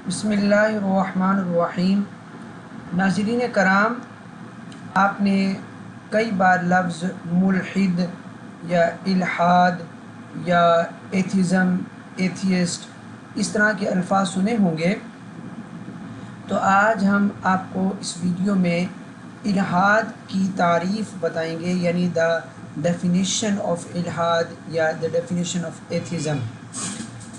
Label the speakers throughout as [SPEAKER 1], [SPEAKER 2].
[SPEAKER 1] بسم اللہ الرحمن الرحیم۔ ناظرین کرام، آپ نے کئی بار لفظ ملحد یا الحاد یا ایتھزم، ایتھیسٹ اس طرح کے الفاظ سنے ہوں گے۔ تو آج ہم آپ کو اس ویڈیو میں الحاد کی تعریف بتائیں گے، یعنی دا ڈیفینیشن آف الحاد یا دا ڈیفینیشن آف ایتھزم۔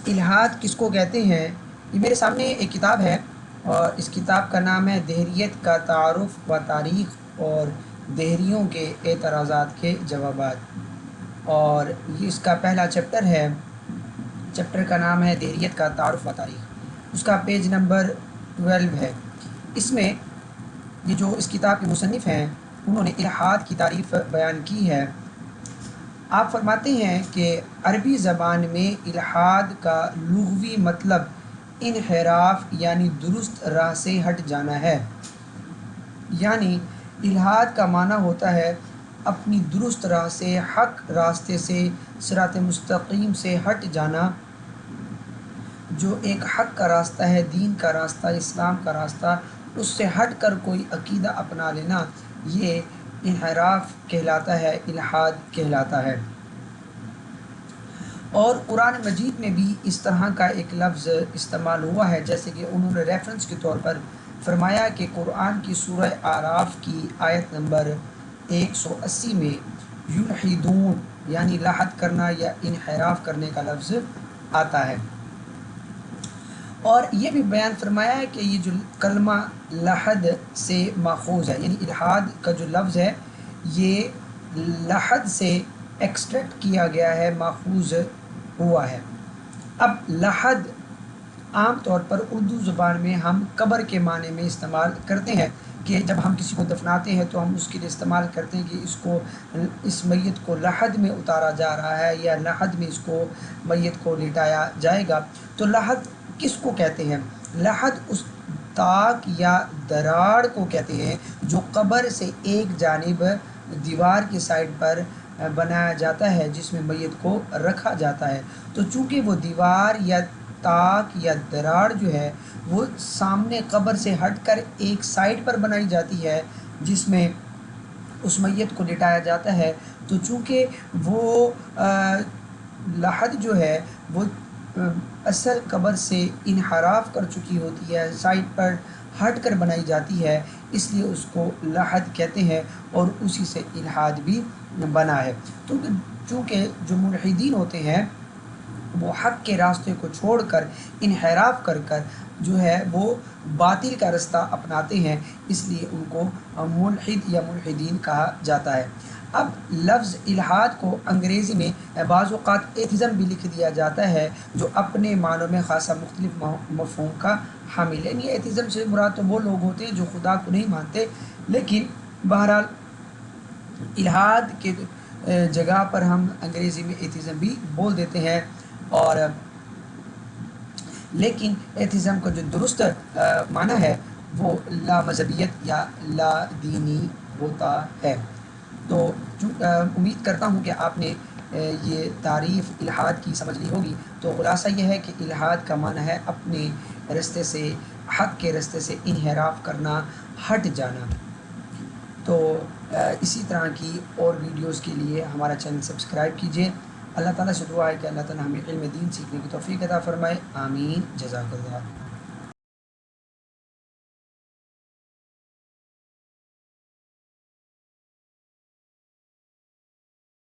[SPEAKER 1] الحاد کس کو کہتے ہیں؟ یہ میرے سامنے ایک کتاب ہے اور اس کتاب کا نام ہے دہریت کا تعارف و تاریخ اور دہریوں کے اعتراضات کے جوابات، اور یہ اس کا پہلا چیپٹر ہے۔ چیپٹر کا نام ہے دہریت کا تعارف و تاریخ، اس کا پیج نمبر 12 ہے۔ اس میں یہ جو اس کتاب کے مصنف ہیں انہوں نے الحاد کی تعریف بیان کی ہے۔ آپ فرماتے ہیں کہ عربی زبان میں الحاد کا لغوی مطلب انحراف یعنی درست راہ سے ہٹ جانا ہے، یعنی الحاد کا معنی ہوتا ہے اپنی درست راہ سے، حق راستے سے، صراط مستقیم سے ہٹ جانا۔ جو ایک حق کا راستہ ہے، دین کا راستہ، اسلام کا راستہ، اس سے ہٹ کر کوئی عقیدہ اپنا لینا، یہ انحراف کہلاتا ہے، الحاد کہلاتا ہے۔ اور قرآن مجید میں بھی اس طرح کا ایک لفظ استعمال ہوا ہے، جیسے کہ انہوں نے ریفرنس کے طور پر فرمایا کہ قرآن کی سورہ اعراف کی آیت نمبر 180 میں یلحدون یعنی لحد کرنا یا انحراف کرنے کا لفظ آتا ہے۔ اور یہ بھی بیان فرمایا ہے کہ یہ جو کلمہ لحد سے ماخوذ ہے، یعنی الحاد کا جو لفظ ہے یہ لحد سے ایکسٹریکٹ کیا گیا ہے، ماخوذ ہوا ہے۔ اب لحد عام طور پر اردو زبان میں ہم قبر کے معنی میں استعمال کرتے ہیں، کہ جب ہم کسی کو دفناتے ہیں تو ہم اس کے لیے استعمال کرتے ہیں کہ اس میت کو لحد میں اتارا جا رہا ہے یا لحد میں اس کو میت کو لٹایا جائے گا۔ تو لحد کس کو کہتے ہیں؟ لحد اس طاق یا دراڑ کو کہتے ہیں جو قبر سے ایک جانب دیوار کی سائڈ پر بنایا جاتا ہے، جس میں میت کو رکھا جاتا ہے۔ تو چونکہ وہ دیوار یا طاق یا دراڑ جو ہے وہ سامنے قبر سے ہٹ کر ایک سائڈ پر بنائی جاتی ہے جس میں اس میت کو لٹایا جاتا ہے، تو چونکہ وہ لحد جو ہے وہ اصل قبر سے انحراف کر چکی ہوتی ہے، سائڈ پر ہٹ کر بنائی جاتی ہے، اس لیے اس کو لحد کہتے ہیں اور اسی سے الحاد بھی بنا ہے۔ تو چونکہ جو ملحدین ہوتے ہیں وہ حق کے راستے کو چھوڑ کر انحراف کر جو ہے وہ باطل کا راستہ اپناتے ہیں، اس لیے ان کو ملحد یا ملحدین کہا جاتا ہے۔ اب لفظ الحاد کو انگریزی میں بعض اوقات ایتھزم بھی لکھ دیا جاتا ہے، جو اپنے معنوں میں خاصا مختلف مفہوم کا حامل ہے۔ یعنی ایتھزم سے مراد تو وہ لوگ ہوتے ہیں جو خدا کو نہیں مانتے، لیکن بہرحال الحاد کے جگہ پر ہم انگریزی میں ایتھزم بھی بول دیتے ہیں، اور لیکن ایتھزم کا جو درست معنی ہے وہ لا مذہبیت یا لا دینی ہوتا ہے۔ تو امید کرتا ہوں کہ آپ نے یہ تعریف الحاد کی سمجھ لی ہوگی۔ تو خلاصہ یہ ہے کہ الحاد کا معنی ہے اپنے راستے سے، حق کے راستے سے انحراف کرنا، ہٹ جانا۔ تو اسی طرح کی اور ویڈیوز کے لیے ہمارا چینل سبسکرائب کیجیے۔ اللہ تعالیٰ سے دعا ہے کہ اللہ تعالیٰ ہمیں علم دین سیکھنے کی توفیق عطا فرمائے۔ آمین، جزاک اللہ۔